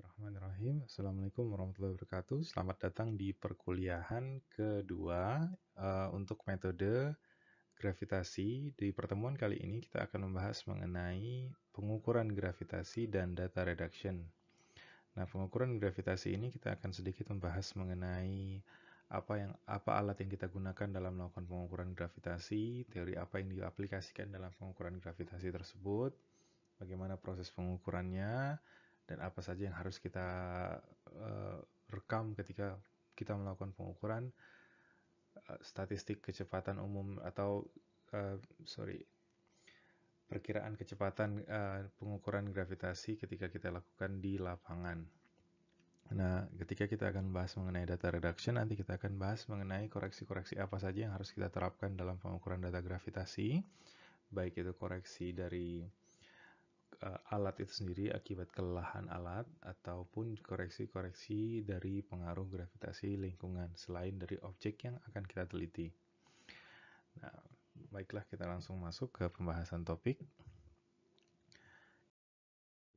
Bismillahirrahmanirrahim. Assalamualaikum warahmatullahi wabarakatuh. Selamat datang di perkuliahan kedua untuk metode gravitasi. Di pertemuan kali ini kita akan membahas mengenai pengukuran gravitasi dan data reduction. Nah, pengukuran gravitasi ini kita akan sedikit membahas mengenai apa alat yang kita gunakan dalam melakukan pengukuran gravitasi, teori apa yang diaplikasikan dalam pengukuran gravitasi tersebut, bagaimana proses pengukurannya, dan apa saja yang harus kita rekam ketika kita melakukan pengukuran statistik kecepatan umum atau perkiraan kecepatan pengukuran gravitasi ketika kita lakukan di lapangan. Nah, ketika kita akan bahas mengenai data reduction, nanti kita akan bahas mengenai koreksi-koreksi apa saja yang harus kita terapkan dalam pengukuran data gravitasi, baik itu koreksi dari alat itu sendiri akibat kelelahan alat ataupun koreksi-koreksi dari pengaruh gravitasi lingkungan selain dari objek yang akan kita teliti. Nah, baiklah kita langsung masuk ke pembahasan topik.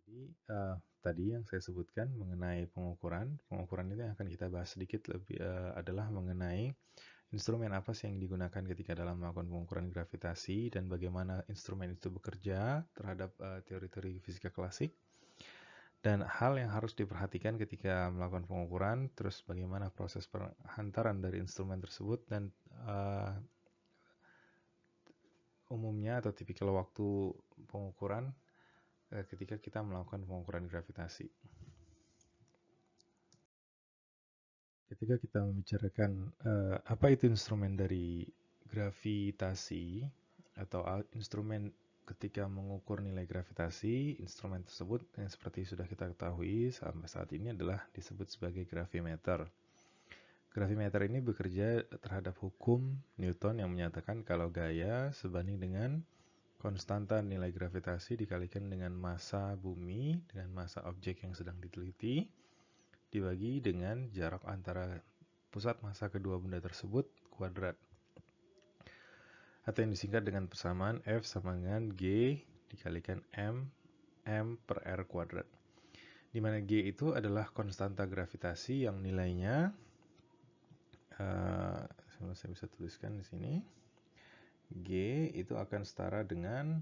Jadi tadi yang saya sebutkan mengenai pengukuran itu yang akan kita bahas sedikit lebih adalah mengenai instrumen apa sih yang digunakan ketika dalam melakukan pengukuran gravitasi dan bagaimana instrumen itu bekerja terhadap teori-teori fisika klasik. Dan hal yang harus diperhatikan ketika melakukan pengukuran, terus bagaimana proses penghantaran dari instrumen tersebut, dan umumnya atau tipikal waktu pengukuran ketika kita melakukan pengukuran gravitasi. Ketika kita membicarakan apa itu instrumen dari gravitasi atau instrumen ketika mengukur nilai gravitasi, instrumen tersebut yang seperti sudah kita ketahui sampai saat ini adalah disebut sebagai gravimeter. Gravimeter ini bekerja terhadap hukum Newton yang menyatakan kalau gaya sebanding dengan konstanta nilai gravitasi dikalikan dengan massa bumi dengan massa objek yang sedang diteliti dibagi dengan jarak antara pusat massa kedua benda tersebut kuadrat, atau yang disingkat dengan persamaan F sama dengan G dikalikan M per R kuadrat, di mana G itu adalah konstanta gravitasi yang nilainya saya bisa tuliskan di sini. G itu akan setara dengan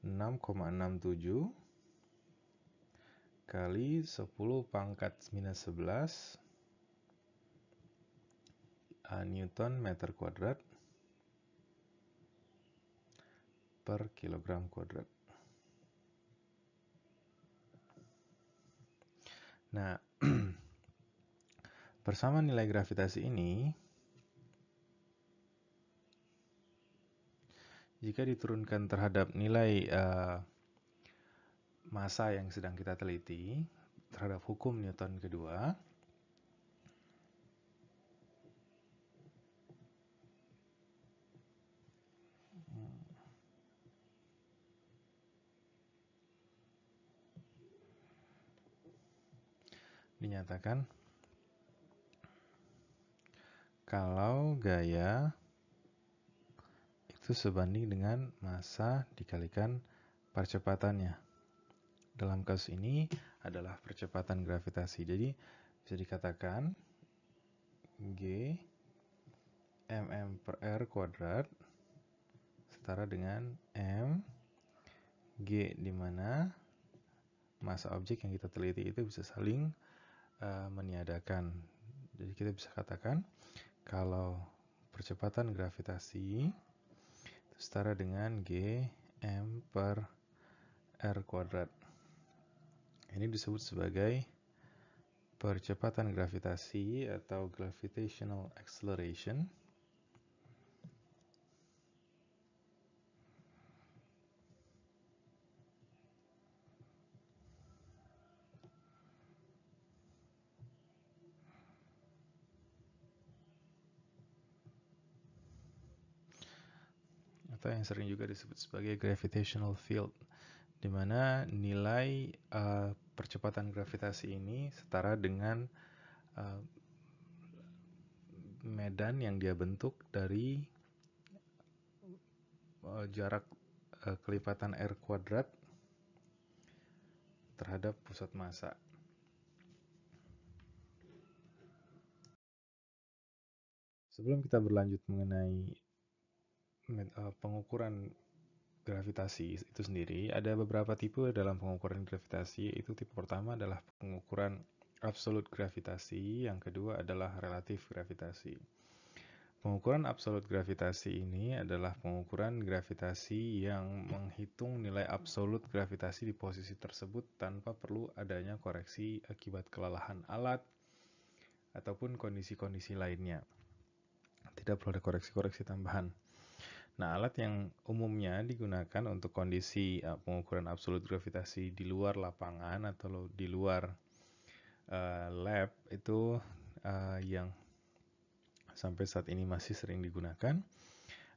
6,67 kali 10 pangkat minus 11 Newton meter kuadrat per kilogram kuadrat. Nah, persamaan nilai gravitasi ini jika diturunkan terhadap nilai massa yang sedang kita teliti terhadap hukum Newton kedua, dinyatakan kalau gaya itu sebanding dengan massa dikalikan percepatannya. Dalam kasus ini adalah percepatan gravitasi. Jadi bisa dikatakan G mm per R kuadrat setara dengan M G, di mana massa objek yang kita teliti itu bisa saling meniadakan. Jadi kita bisa katakan kalau percepatan gravitasi itu setara dengan G M per R kuadrat. Ini disebut sebagai percepatan gravitasi atau gravitational acceleration. Atau yang sering juga disebut sebagai gravitational field, di mana nilai percepatan gravitasi ini setara dengan medan yang dia bentuk dari jarak kelipatan R kuadrat terhadap pusat massa. Sebelum kita berlanjut mengenai pengukuran gravitasi itu sendiri, ada beberapa tipe dalam pengukuran gravitasi. Itu tipe pertama adalah pengukuran absolut gravitasi, yang kedua adalah relatif gravitasi. Pengukuran absolut gravitasi ini adalah pengukuran gravitasi yang menghitung nilai absolut gravitasi di posisi tersebut tanpa perlu adanya koreksi akibat kelelahan alat ataupun kondisi-kondisi lainnya. Tidak perlu ada koreksi-koreksi tambahan. Nah, alat yang umumnya digunakan untuk kondisi pengukuran absolut gravitasi di luar lapangan atau di luar lab itu yang sampai saat ini masih sering digunakan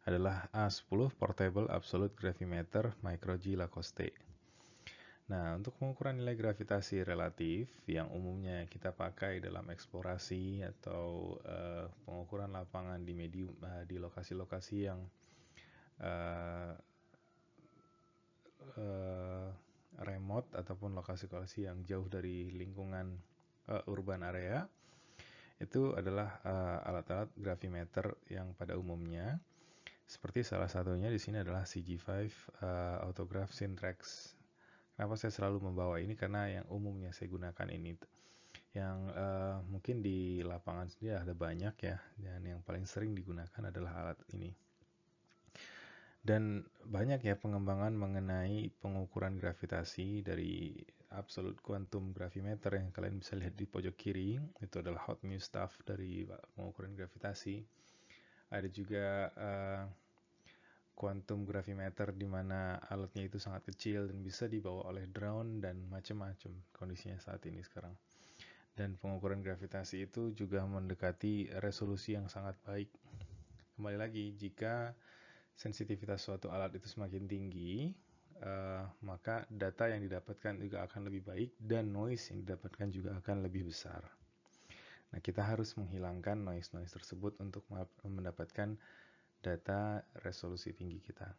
adalah A10 Portable Absolute Gravimeter Micro G Lacoste. Nah, untuk pengukuran nilai gravitasi relatif yang umumnya kita pakai dalam eksplorasi atau pengukuran lapangan di medium di lokasi-lokasi yang remote ataupun lokasi-lokasi yang jauh dari lingkungan urban area, itu adalah alat-alat gravimeter yang pada umumnya seperti salah satunya di sini adalah CG5 Autograph Syntrax. Kenapa saya selalu membawa ini? Karena yang umumnya saya gunakan ini, yang mungkin di lapangan sendiri ada banyak ya, dan yang paling sering digunakan adalah alat ini. Dan banyak ya pengembangan mengenai pengukuran gravitasi dari absolute quantum gravimeter yang kalian bisa lihat di pojok kiri. Itu adalah hot new stuff dari pengukuran gravitasi. Ada juga quantum gravimeter di mana alatnya itu sangat kecil dan bisa dibawa oleh drone dan macam-macam kondisinya saat ini sekarang. Dan pengukuran gravitasi itu juga mendekati resolusi yang sangat baik. Kembali lagi, jika sensitivitas suatu alat itu semakin tinggi, maka data yang didapatkan juga akan lebih baik dan noise yang didapatkan juga akan lebih besar. Nah, kita harus menghilangkan noise-noise tersebut untuk mendapatkan data resolusi tinggi kita.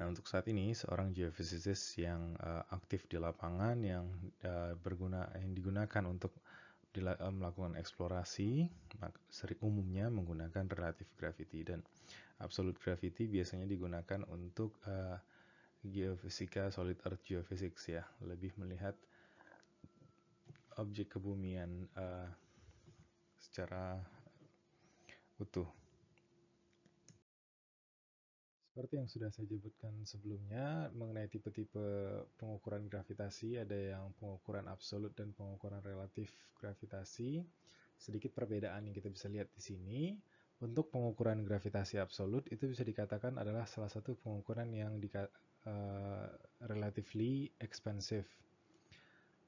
Nah, untuk saat ini seorang geophysicist yang aktif di lapangan yang digunakan untuk melakukan eksplorasi umumnya menggunakan relative gravity, dan absolute gravity biasanya digunakan untuk geofisika solid earth geophysics ya, lebih melihat objek kebumian secara utuh. Seperti yang sudah saya sebutkan sebelumnya mengenai tipe-tipe pengukuran gravitasi, ada yang pengukuran absolut dan pengukuran relatif gravitasi. Sedikit perbedaan yang kita bisa lihat di sini. Untuk pengukuran gravitasi absolut itu bisa dikatakan adalah salah satu pengukuran yang relatively expensive.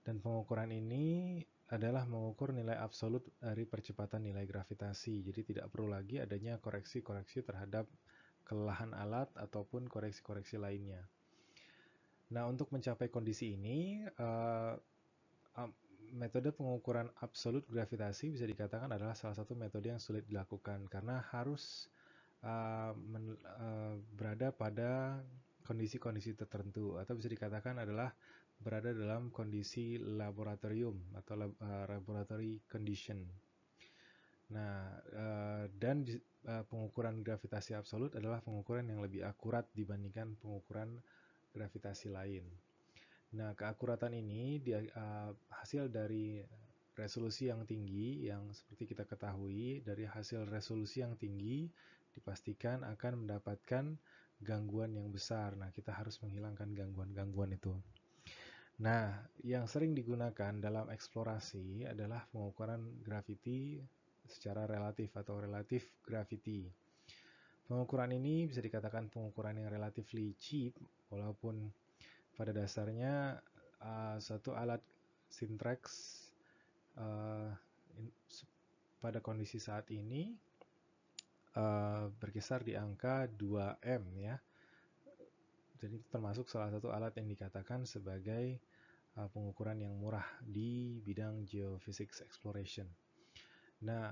Dan pengukuran ini adalah mengukur nilai absolut dari percepatan nilai gravitasi. Jadi tidak perlu lagi adanya koreksi-koreksi terhadap kelelahan alat ataupun koreksi-koreksi lainnya. Nah, untuk mencapai kondisi ini, metode pengukuran absolut gravitasi bisa dikatakan adalah salah satu metode yang sulit dilakukan karena harus berada pada kondisi-kondisi tertentu, atau bisa dikatakan adalah berada dalam kondisi laboratorium atau laboratory condition. Nah, dan pengukuran gravitasi absolut adalah pengukuran yang lebih akurat dibandingkan pengukuran gravitasi lain. Nah, keakuratan ini hasil dari resolusi yang tinggi, yang seperti kita ketahui dari hasil resolusi yang tinggi dipastikan akan mendapatkan gangguan yang besar. Nah, kita harus menghilangkan gangguan-gangguan itu. Nah, yang sering digunakan dalam eksplorasi adalah pengukuran gravity secara relatif atau relative gravity. Pengukuran ini bisa dikatakan pengukuran yang relatively cheap, walaupun pada dasarnya satu alat Syntrax pada kondisi saat ini berkisar di angka 2M ya. Jadi termasuk salah satu alat yang dikatakan sebagai pengukuran yang murah di bidang geophysics exploration. Nah,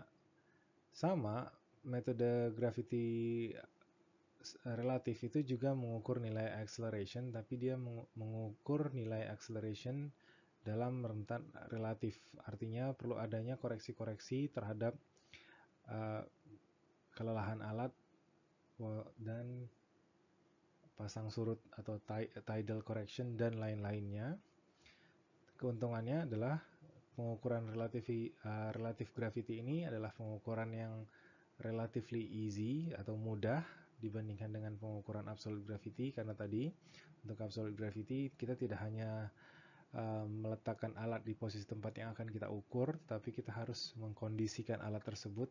sama metode gravity relatif itu juga mengukur nilai acceleration, tapi dia mengukur nilai acceleration dalam rentan relatif. Artinya perlu adanya koreksi-koreksi terhadap kelelahan alat dan pasang surut atau tidal correction dan lain-lainnya. Keuntungannya adalah pengukuran relative gravity ini adalah pengukuran yang relatively easy atau mudah dibandingkan dengan pengukuran absolute gravity, karena tadi untuk absolute gravity kita tidak hanya meletakkan alat di posisi tempat yang akan kita ukur, tapi kita harus mengkondisikan alat tersebut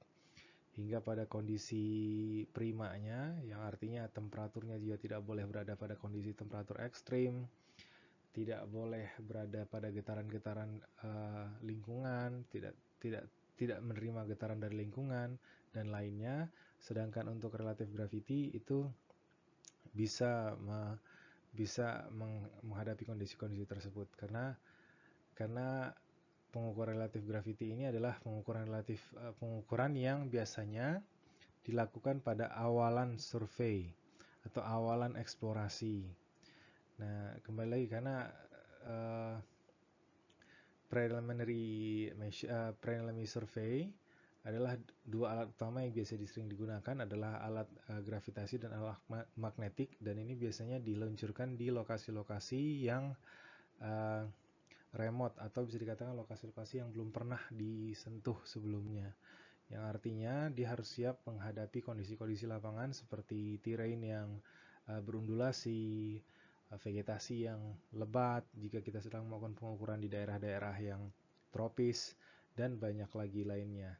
hingga pada kondisi primanya, yang artinya temperaturnya juga tidak boleh berada pada kondisi temperatur ekstrim, tidak boleh berada pada getaran-getaran lingkungan, tidak menerima getaran dari lingkungan dan lainnya. Sedangkan untuk relative gravity itu bisa menghadapi kondisi-kondisi tersebut, karena pengukuran relative gravity ini adalah pengukuran yang biasanya dilakukan pada awalan survei atau awalan eksplorasi. Nah, kembali lagi karena preliminary survey adalah dua alat utama yang biasa sering digunakan adalah alat gravitasi dan alat magnetik, dan ini biasanya diluncurkan di lokasi-lokasi yang remote atau bisa dikatakan lokasi-lokasi yang belum pernah disentuh sebelumnya, yang artinya dia harus siap menghadapi kondisi-kondisi lapangan seperti terrain yang berundulasi, vegetasi yang lebat jika kita sedang melakukan pengukuran di daerah-daerah yang tropis, dan banyak lagi lainnya.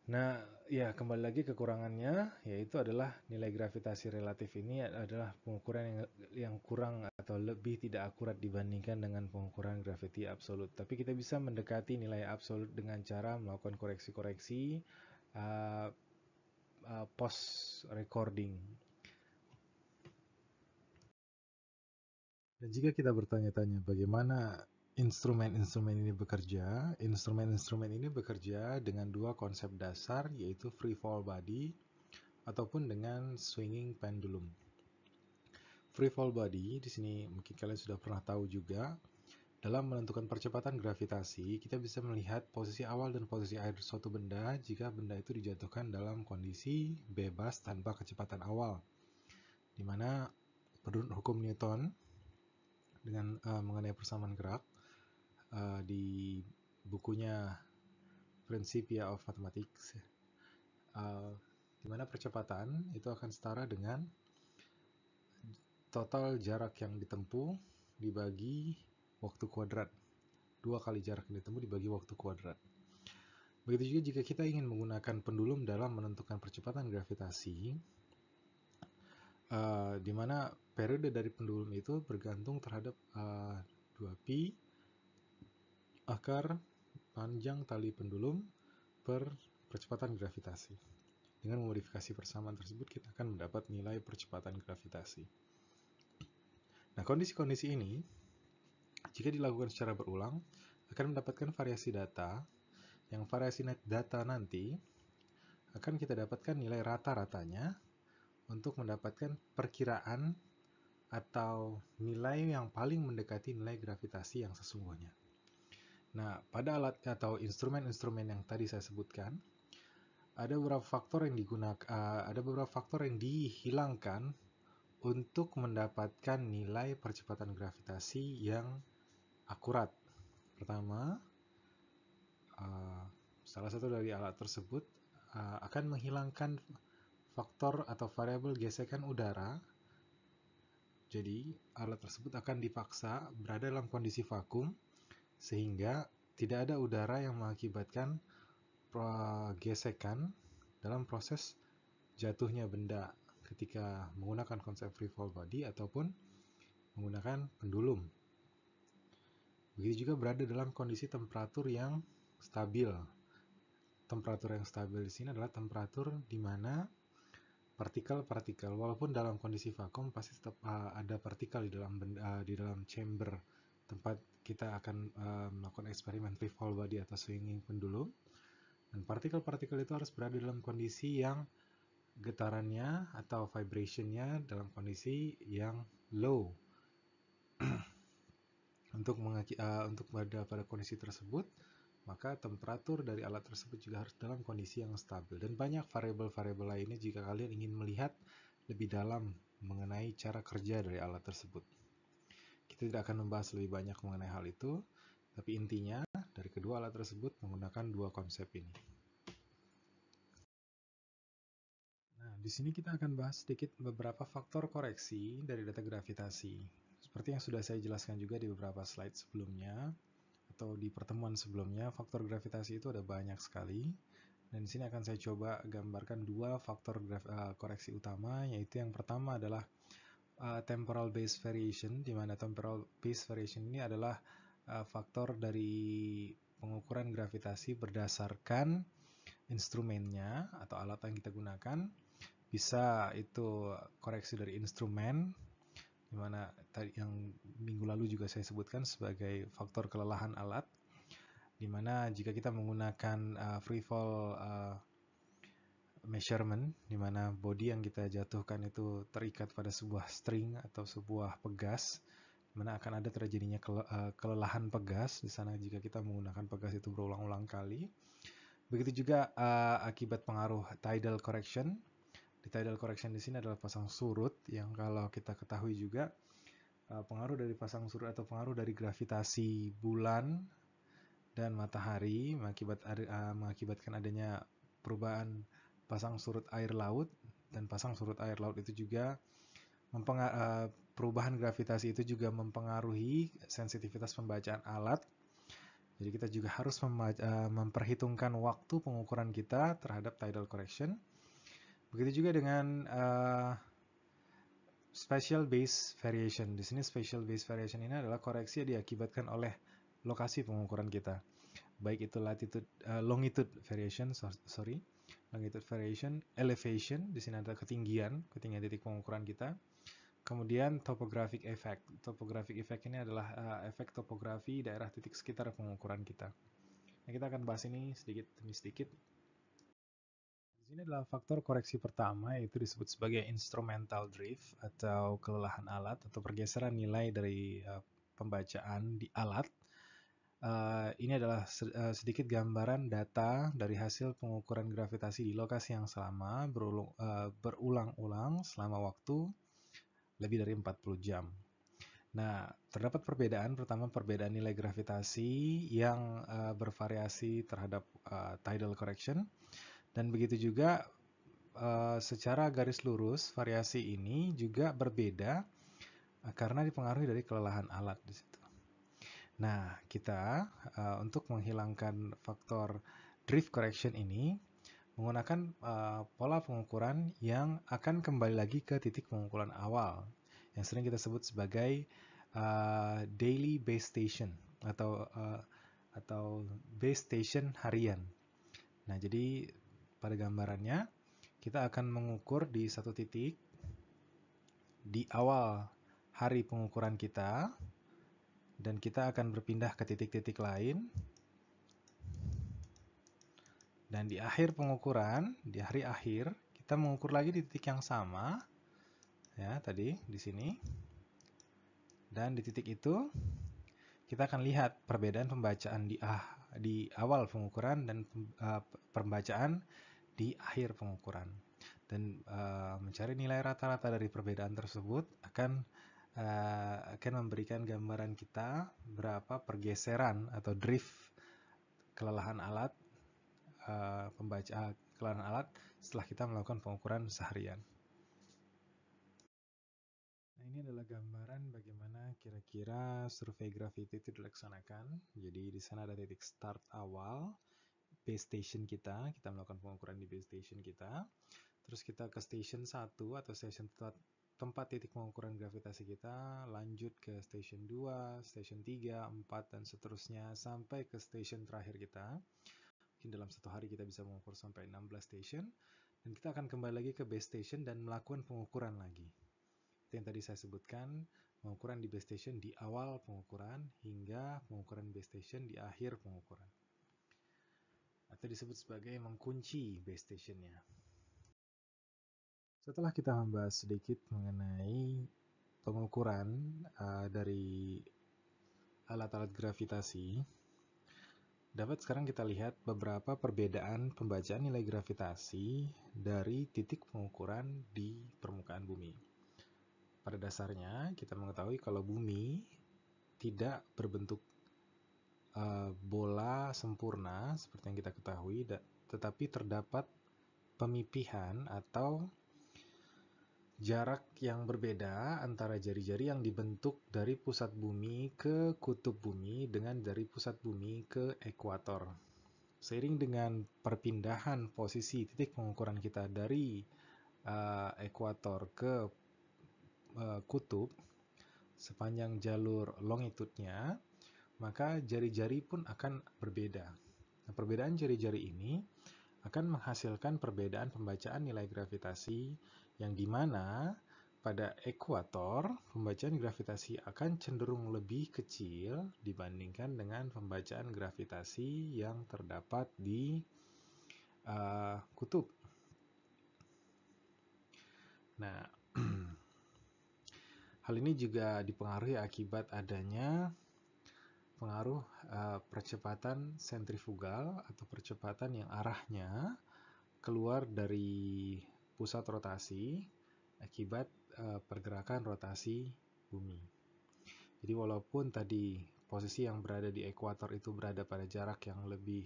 Nah, ya kembali lagi kekurangannya yaitu adalah nilai gravitasi relatif ini adalah pengukuran yang kurang atau lebih tidak akurat dibandingkan dengan pengukuran gravity absolut. Tapi kita bisa mendekati nilai absolut dengan cara melakukan koreksi-koreksi post recording. Dan jika kita bertanya-tanya bagaimana instrumen-instrumen ini bekerja dengan dua konsep dasar, yaitu free fall body ataupun dengan swinging pendulum. Free fall body di sini mungkin kalian sudah pernah tahu juga. Dalam menentukan percepatan gravitasi, kita bisa melihat posisi awal dan posisi akhir suatu benda jika benda itu dijatuhkan dalam kondisi bebas tanpa kecepatan awal, di mana menurut hukum Newton dengan mengenai persamaan gerak di bukunya Principia of Mathematics, di mana percepatan itu akan setara dengan total jarak yang ditempuh dibagi waktu kuadrat. 2 kali jarak yang ditempuh dibagi waktu kuadrat. Begitu juga jika kita ingin menggunakan pendulum dalam menentukan percepatan gravitasi, di mana periode dari pendulum itu bergantung terhadap 2pi akar panjang tali pendulum per percepatan gravitasi. Dengan memodifikasi persamaan tersebut, kita akan mendapat nilai percepatan gravitasi. Nah, kondisi-kondisi ini, jika dilakukan secara berulang, akan mendapatkan variasi data, yang variasi data nanti akan kita dapatkan nilai rata-ratanya untuk mendapatkan perkiraan atau nilai yang paling mendekati nilai gravitasi yang sesungguhnya. Nah, pada alat atau instrumen-instrumen yang tadi saya sebutkan, ada beberapa faktor yang dihilangkan untuk mendapatkan nilai percepatan gravitasi yang akurat. Pertama, salah satu dari alat tersebut akan menghilangkan faktor atau variabel gesekan udara. Jadi, alat tersebut akan dipaksa berada dalam kondisi vakum sehingga tidak ada udara yang mengakibatkan gesekan dalam proses jatuhnya benda ketika menggunakan konsep free fall body ataupun menggunakan pendulum. Begitu juga berada dalam kondisi temperatur yang stabil. Temperatur yang stabil di sini adalah temperatur di mana partikel-partikel, walaupun dalam kondisi vakum pasti tetap ada partikel di dalam chamber tempat kita akan melakukan eksperimen free fall body atau swinging pendulum. Dan partikel-partikel itu harus berada dalam kondisi yang getarannya atau vibrationnya dalam kondisi yang low. Untuk berada pada kondisi tersebut, maka temperatur dari alat tersebut juga harus dalam kondisi yang stabil. Dan banyak variabel-variabel lainnya jika kalian ingin melihat lebih dalam mengenai cara kerja dari alat tersebut. Kita tidak akan membahas lebih banyak mengenai hal itu, tapi intinya dari kedua alat tersebut menggunakan dua konsep ini. Nah, di sini kita akan bahas sedikit beberapa faktor koreksi dari data gravitasi. Seperti yang sudah saya jelaskan juga di beberapa slide sebelumnya, atau di pertemuan sebelumnya, faktor gravitasi itu ada banyak sekali. Dan di sini akan saya coba gambarkan dua faktor koreksi utama, yaitu yang pertama adalah temporal base variation, di mana temporal base variation ini adalah faktor dari pengukuran gravitasi berdasarkan instrumennya atau alat yang kita gunakan. Bisa itu koreksi dari instrumen, di mana tadi yang minggu lalu juga saya sebutkan sebagai faktor kelelahan alat, di mana jika kita menggunakan free fall measurement, di mana body yang kita jatuhkan itu terikat pada sebuah string atau sebuah pegas, di mana akan ada terjadinya kelelahan pegas di sana jika kita menggunakan pegas itu berulang-ulang kali. Begitu juga akibat pengaruh tidal correction. Di tidal correction di sini adalah pasang surut, yang kalau kita ketahui juga pengaruh dari pasang surut atau pengaruh dari gravitasi bulan dan matahari mengakibatkan adanya perubahan pasang surut air laut, dan pasang surut air laut itu juga perubahan gravitasi itu juga mempengaruhi sensitivitas pembacaan alat. Jadi kita juga harus memperhitungkan waktu pengukuran kita terhadap tidal correction. Begitu juga dengan spatial base variation. Di sini spatial base variation ini adalah koreksi yang diakibatkan oleh lokasi pengukuran kita. Baik itu longitude variation, longitude variation, elevation, di sini ada ketinggian titik pengukuran kita. Kemudian topographic effect. Topographic effect ini adalah efek topografi daerah titik sekitar pengukuran kita. Nah, kita akan bahas ini sedikit demi sedikit. Di sini adalah faktor koreksi pertama, yaitu disebut sebagai instrumental drift atau kelelahan alat atau pergeseran nilai dari pembacaan di alat. Ini adalah sedikit gambaran data dari hasil pengukuran gravitasi di lokasi yang sama berulang-ulang selama waktu lebih dari 40 jam. Nah, terdapat perbedaan, pertama perbedaan nilai gravitasi yang bervariasi terhadap tidal correction, dan begitu juga secara garis lurus variasi ini juga berbeda karena dipengaruhi dari kelelahan alat di situ. Nah, kita untuk menghilangkan faktor drift correction ini menggunakan pola pengukuran yang akan kembali lagi ke titik pengukuran awal, yang sering kita sebut sebagai daily base station atau base station harian. Nah, jadi pada gambarannya kita akan mengukur di satu titik di awal hari pengukuran kita, dan kita akan berpindah ke titik-titik lain, dan di akhir pengukuran, di hari akhir, kita mengukur lagi di titik yang sama, ya tadi di sini, dan di titik itu kita akan lihat perbedaan pembacaan di awal pengukuran dan pembacaan di akhir pengukuran. Dan mencari nilai rata-rata dari perbedaan tersebut akan memberikan gambaran kita berapa pergeseran atau drift kelelahan alat kelelahan alat setelah kita melakukan pengukuran seharian. Nah, ini adalah gambaran bagaimana kira-kira survei gravity itu dilaksanakan. Jadi di sana ada titik start awal, base station kita melakukan pengukuran di base station kita. Terus kita ke station 1 atau station tempat titik pengukuran gravitasi kita, lanjut ke station 2, station 3, 4, dan seterusnya sampai ke station terakhir kita. Mungkin dalam satu hari kita bisa mengukur sampai 16 station, dan kita akan kembali lagi ke base station dan melakukan pengukuran lagi. Itu yang tadi saya sebutkan, pengukuran di base station di awal pengukuran hingga pengukuran base station di akhir pengukuran, atau disebut sebagai mengunci base stationnya. Setelah kita membahas sedikit mengenai pengukuran dari alat-alat gravitasi, dapat sekarang kita lihat beberapa perbedaan pembacaan nilai gravitasi dari titik pengukuran di permukaan bumi. Pada dasarnya, kita mengetahui kalau bumi tidak berbentuk bola sempurna seperti yang kita ketahui, tetapi terdapat pemipihan atau jarak yang berbeda antara jari-jari yang dibentuk dari pusat bumi ke kutub bumi dengan dari pusat bumi ke ekuator. Seiring dengan perpindahan posisi titik pengukuran kita dari ekuator ke kutub sepanjang jalur longitudenya, maka jari-jari pun akan berbeda. Nah, perbedaan jari-jari ini akan menghasilkan perbedaan pembacaan nilai gravitasi yang dimana pada ekuator pembacaan gravitasi akan cenderung lebih kecil dibandingkan dengan pembacaan gravitasi yang terdapat di kutub. Nah, hal ini juga dipengaruhi akibat adanya pengaruh percepatan sentrifugal atau percepatan yang arahnya keluar dari pusat rotasi akibat pergerakan rotasi bumi. Jadi walaupun tadi posisi yang berada di ekuator itu berada pada jarak yang lebih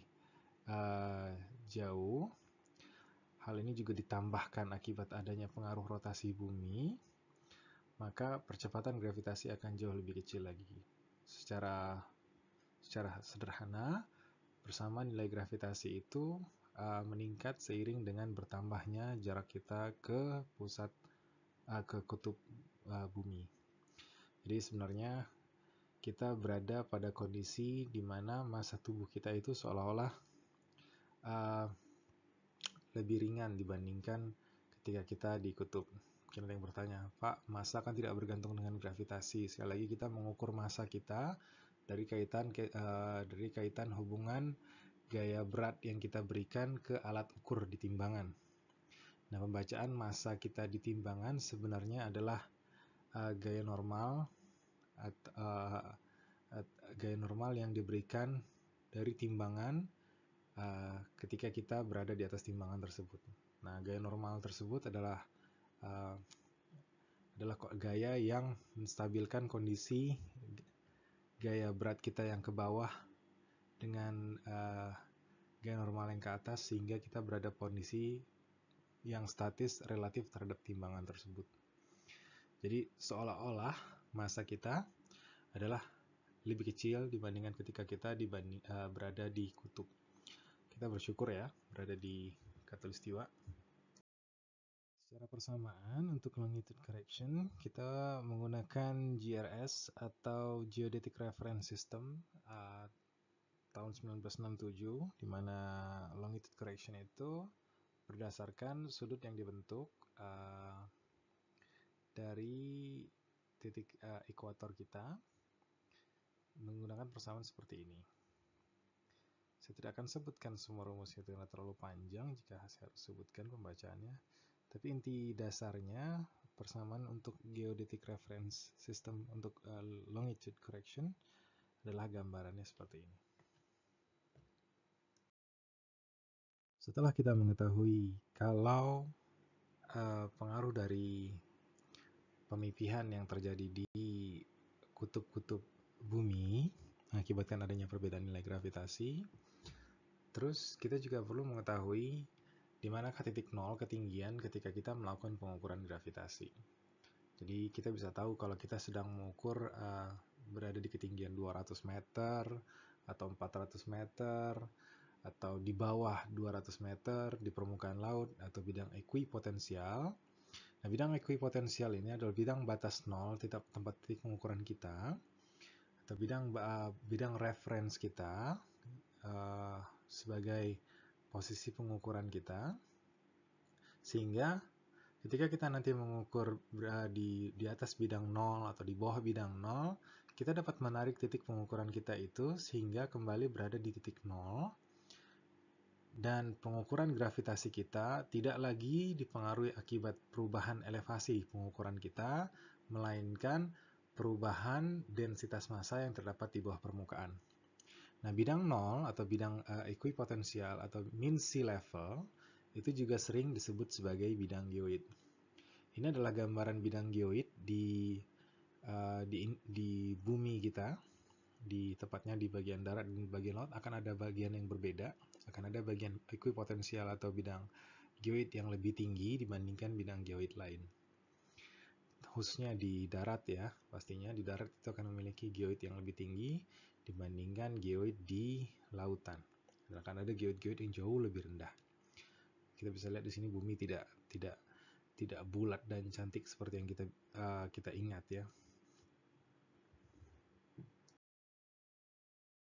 jauh, hal ini juga ditambahkan akibat adanya pengaruh rotasi bumi, maka percepatan gravitasi akan jauh lebih kecil lagi. Secara sederhana, bersama nilai gravitasi itu meningkat seiring dengan bertambahnya jarak kita ke pusat ke kutub bumi. Jadi sebenarnya kita berada pada kondisi di mana massa tubuh kita itu seolah-olah lebih ringan dibandingkan ketika kita di kutub. Mungkin ada yang bertanya, Pak, massa kan tidak bergantung dengan gravitasi. Sekali lagi kita mengukur massa kita dari kaitan hubungan gaya berat yang kita berikan ke alat ukur di timbangan. Nah, pembacaan massa kita di timbangan sebenarnya adalah gaya normal yang diberikan dari timbangan ketika kita berada di atas timbangan tersebut. Nah, gaya normal tersebut adalah gaya yang menstabilkan kondisi gaya berat kita yang ke bawah dengan gaya normal yang ke atas sehingga kita berada kondisi yang statis relatif terhadap timbangan tersebut. Jadi seolah-olah massa kita adalah lebih kecil dibandingkan ketika kita berada di kutub. Kita bersyukur ya berada di Khatulistiwa. Secara persamaan untuk longitude correction kita menggunakan GRS atau Geodetic Reference System tahun 1967, di mana longitude correction itu berdasarkan sudut yang dibentuk dari titik ekuator kita menggunakan persamaan seperti ini. Saya tidak akan sebutkan semua rumusnya karena terlalu panjang jika saya harus sebutkan pembacaannya. Tapi inti dasarnya persamaan untuk geodetic reference system untuk longitude correction adalah gambarannya seperti ini. Setelah kita mengetahui kalau pengaruh dari pemipihan yang terjadi di kutub-kutub bumi mengakibatkan adanya perbedaan nilai gravitasi, terus kita juga perlu mengetahui di manakah titik nol ketinggian ketika kita melakukan pengukuran gravitasi. Jadi kita bisa tahu kalau kita sedang mengukur berada di ketinggian 200 meter atau 400 meter atau di bawah 200 meter di permukaan laut atau bidang ekuipotensial. Nah, bidang ekuipotensial ini adalah bidang batas nol tempat titik pengukuran kita atau bidang reference kita sebagai posisi pengukuran kita, sehingga ketika kita nanti mengukur di atas bidang 0 atau di bawah bidang 0, kita dapat menarik titik pengukuran kita itu sehingga kembali berada di titik 0, dan pengukuran gravitasi kita tidak lagi dipengaruhi akibat perubahan elevasi pengukuran kita, melainkan perubahan densitas massa yang terdapat di bawah permukaan. Nah, bidang 0 atau bidang ekuipotensial atau mean sea level itu juga sering disebut sebagai bidang geoid. Ini adalah gambaran bidang geoid di bumi kita, tepatnya di bagian darat dan bagian laut akan ada bagian yang berbeda, akan ada bagian ekuipotensial atau bidang geoid yang lebih tinggi dibandingkan bidang geoid lain. Khususnya di darat ya, pastinya di darat itu akan memiliki geoid yang lebih tinggi dibandingkan geoid di lautan. Dan akan ada geoid-geoid yang jauh lebih rendah. Kita bisa lihat di sini bumi tidak bulat dan cantik seperti yang kita ingat ya.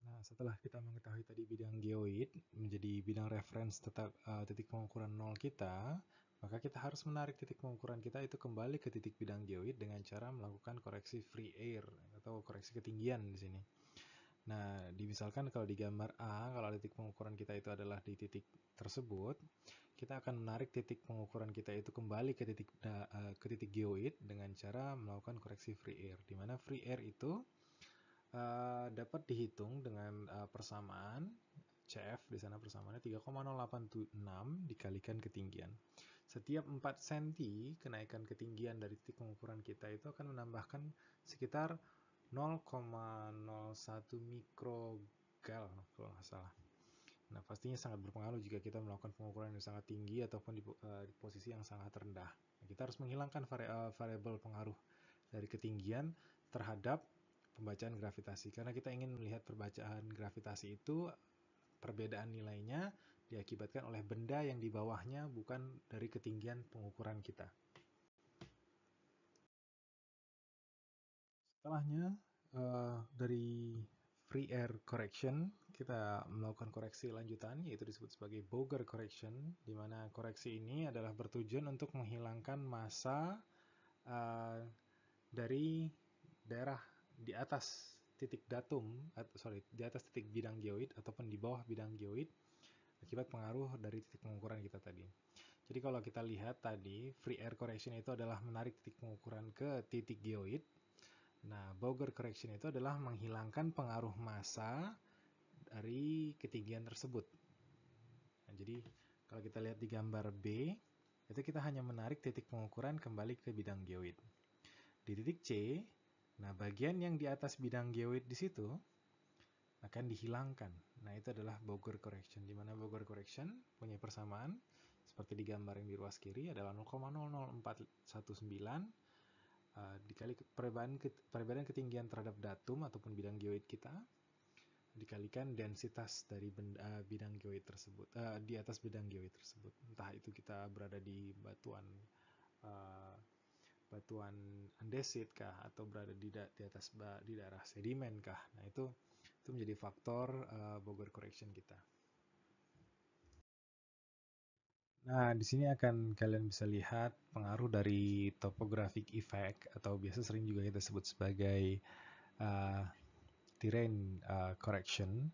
Nah, setelah kita mengetahui tadi bidang geoid menjadi bidang reference titik pengukuran nol kita, maka kita harus menarik titik pengukuran kita itu kembali ke titik bidang geoid dengan cara melakukan koreksi free air atau koreksi ketinggian di sini. Nah, misalkan kalau di gambar A, kalau titik pengukuran kita itu adalah di titik tersebut, kita akan menarik titik pengukuran kita itu kembali ke titik geoid dengan cara melakukan koreksi free air, di mana free air itu dapat dihitung dengan persamaan CF, di sana persamaannya 3,086 dikalikan ketinggian. Setiap 4 cm kenaikan ketinggian dari titik pengukuran kita itu akan menambahkan sekitar 0,01 mikrogal kalau nggak salah. Nah, pastinya sangat berpengaruh jika kita melakukan pengukuran yang sangat tinggi ataupun di posisi yang sangat rendah. Nah, kita harus menghilangkan variabel pengaruh dari ketinggian terhadap pembacaan gravitasi. Karena kita ingin melihat perbacaan gravitasi itu, perbedaan nilainya diakibatkan oleh benda yang di bawahnya, bukan dari ketinggian pengukuran kita. Setelahnya, dari free air correction, kita melakukan koreksi lanjutan, yaitu disebut sebagai Boger correction, di mana koreksi ini adalah bertujuan untuk menghilangkan massa dari daerah di atas titik datum, di atas titik bidang geoid ataupun di bawah bidang geoid akibat pengaruh dari titik pengukuran kita tadi. Jadi kalau kita lihat tadi, free air correction itu adalah menarik titik pengukuran ke titik geoid. Nah, Boger correction itu adalah menghilangkan pengaruh massa dari ketinggian tersebut. Nah, jadi kalau kita lihat di gambar B, itu kita hanya menarik titik pengukuran kembali ke bidang geoid. Di titik C, nah bagian yang di atas bidang geoid di situ akan dihilangkan. Nah, itu adalah Boger correction, di mana Boger correction punya persamaan seperti di gambar yang di ruas kiri adalah 0,00419 dikali perbedaan ketinggian terhadap datum ataupun bidang geoid kita dikalikan densitas dari bidang geoid tersebut, di atas bidang geoid tersebut. Entah itu kita berada di batuan andesit kah, atau berada di atas di daerah sedimen kah. Nah, itu menjadi faktor Boger correction kita. Nah, di sini akan kalian bisa lihat pengaruh dari topographic effect atau biasa sering juga kita sebut sebagai terrain correction.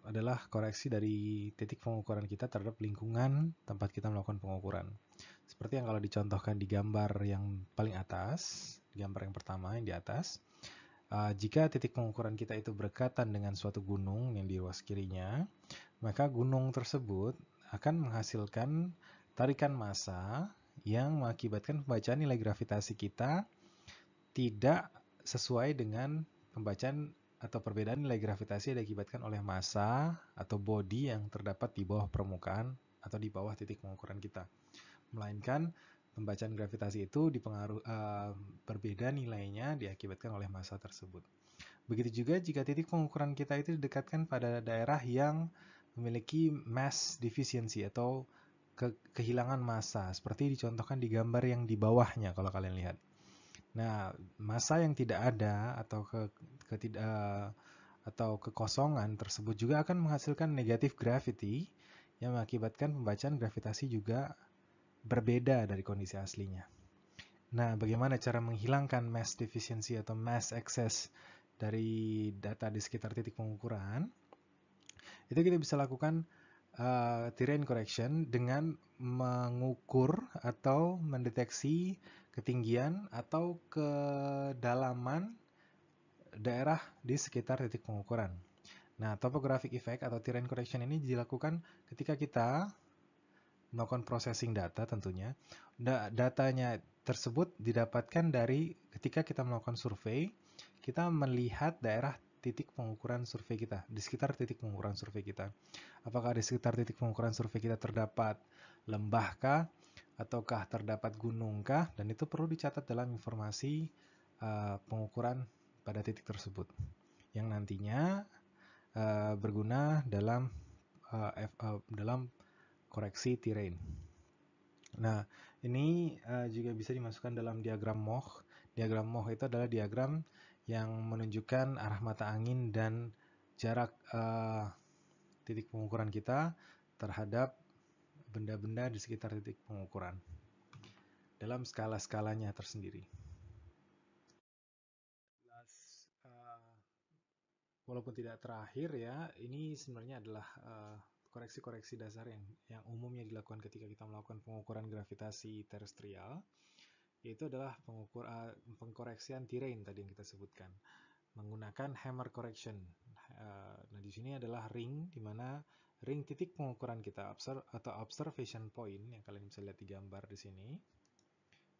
Adalah koreksi dari titik pengukuran kita terhadap lingkungan tempat kita melakukan pengukuran. Seperti yang kalau dicontohkan di gambar yang paling atas, gambar yang pertama yang di atas, jika titik pengukuran kita itu berdekatan dengan suatu gunung yang di ruas kirinya, maka gunung tersebut akan menghasilkan tarikan massa yang mengakibatkan pembacaan nilai gravitasi kita tidak sesuai dengan pembacaan atau perbedaan nilai gravitasi yang diakibatkan oleh massa atau body yang terdapat di bawah permukaan atau di bawah titik pengukuran kita. Melainkan pembacaan gravitasi itu berbeda nilainya diakibatkan oleh massa tersebut. Begitu juga jika titik pengukuran kita itu didekatkan pada daerah yang memiliki mass deficiency atau kehilangan massa, seperti dicontohkan di gambar yang di bawahnya kalau kalian lihat. Nah, massa yang tidak ada atau kekosongan tersebut juga akan menghasilkan negative gravity yang mengakibatkan pembacaan gravitasi juga berbeda dari kondisi aslinya. Nah, bagaimana cara menghilangkan mass deficiency atau mass excess dari data di sekitar titik pengukuran? Itu kita bisa lakukan terrain correction dengan mengukur atau mendeteksi ketinggian atau kedalaman daerah di sekitar titik pengukuran. Nah, topographic effect atau terrain correction ini dilakukan ketika kita melakukan processing data tentunya. Datanya tersebut didapatkan dari ketika kita melakukan survei, kita melihat daerah titik pengukuran survei kita, di sekitar titik pengukuran survei kita. Apakah di sekitar titik pengukuran survei kita terdapat lembahkah, ataukah terdapat gunungkah, dan itu perlu dicatat dalam informasi pengukuran pada titik tersebut, yang nantinya berguna dalam koreksi terrain. Nah, ini juga bisa dimasukkan dalam diagram Moch. Diagram Moch itu adalah diagram yang menunjukkan arah mata angin dan jarak titik pengukuran kita terhadap benda-benda di sekitar titik pengukuran dalam skala-skalanya tersendiri. Walaupun tidak terakhir ya, ini sebenarnya adalah koreksi-koreksi dasar yang umumnya dilakukan ketika kita melakukan pengukuran gravitasi terestrial, yaitu adalah pengkoreksian terrain tadi yang kita sebutkan menggunakan hammer correction. Nah, di sini adalah ring, di mana ring titik pengukuran kita atau observation point yang kalian bisa lihat di gambar di sini.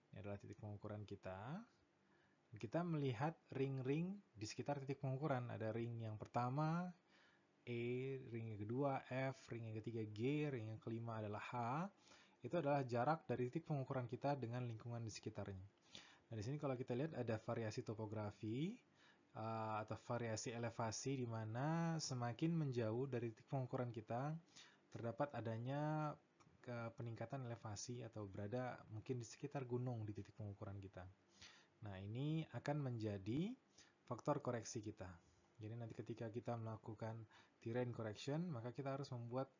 Ini adalah titik pengukuran kita. Kita melihat ring-ring di sekitar titik pengukuran. Ada ring yang pertama E, ring yang kedua F, ring yang ketiga G, ring yang kelima adalah H. Itu adalah jarak dari titik pengukuran kita dengan lingkungan di sekitarnya. Nah, di sini kalau kita lihat ada variasi topografi atau variasi elevasi, di mana semakin menjauh dari titik pengukuran kita terdapat adanya peningkatan elevasi atau berada mungkin di sekitar gunung di titik pengukuran kita. Nah, ini akan menjadi faktor koreksi kita. Jadi nanti ketika kita melakukan terrain correction, maka kita harus membuat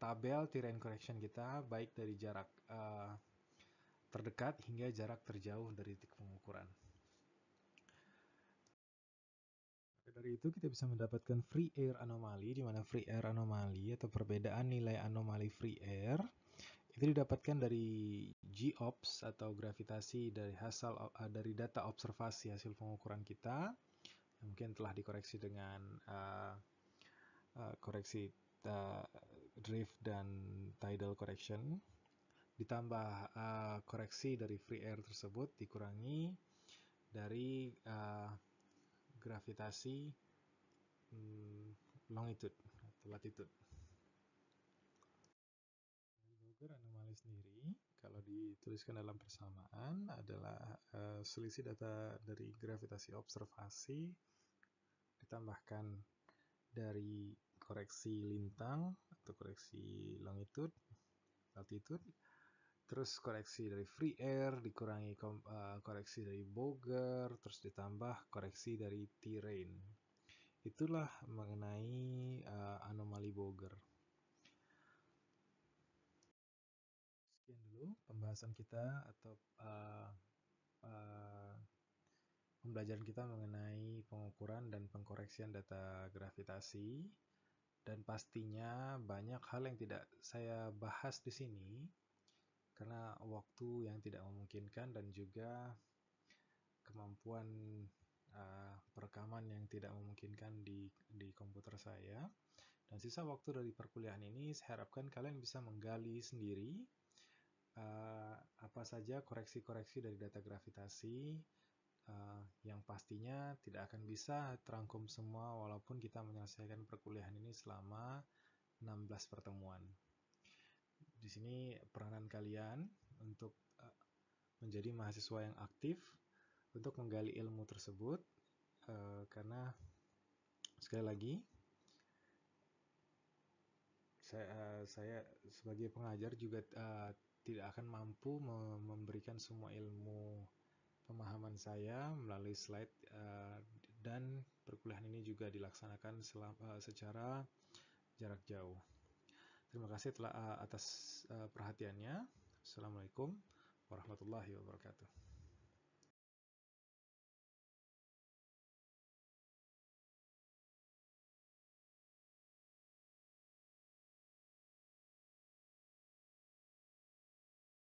tabel terrain correction kita, baik dari jarak terdekat hingga jarak terjauh dari titik pengukuran. Dari itu kita bisa mendapatkan free air anomaly, di mana free air anomaly atau perbedaan nilai anomali free air itu didapatkan dari GOPS atau gravitasi dari data observasi hasil pengukuran kita, yang mungkin telah dikoreksi dengan koreksi drift dan tidal correction, ditambah koreksi dari free air tersebut dikurangi dari gravitasi longitude atau latitude. Boger anomali sendiri, kalau dituliskan dalam persamaan, adalah selisih data dari gravitasi observasi ditambahkan dari koreksi lintang atau koreksi longitude, latitude, terus koreksi dari free air dikurangi koreksi dari Boger, terus ditambah koreksi dari terrain. Itulah mengenai anomali Boger. Sekian dulu pembahasan kita atau pembelajaran kita mengenai pengukuran dan pengkoreksian data gravitasi. Dan pastinya banyak hal yang tidak saya bahas di sini karena waktu yang tidak memungkinkan dan juga kemampuan perekaman yang tidak memungkinkan di komputer saya. Dan sisa waktu dari perkuliahan ini saya harapkan kalian bisa menggali sendiri apa saja koreksi-koreksi dari data gravitasi yang pastinya tidak akan bisa terangkum semua walaupun kita menyelesaikan perkuliahan ini selama 16 pertemuan. Di sini peranan kalian untuk menjadi mahasiswa yang aktif untuk menggali ilmu tersebut, karena sekali lagi saya sebagai pengajar juga tidak akan mampu memberikan semua ilmu pemahaman saya melalui slide, dan perkuliahan ini juga dilaksanakan secara jarak jauh. Terima kasih atas perhatiannya. Assalamualaikum warahmatullahi wabarakatuh.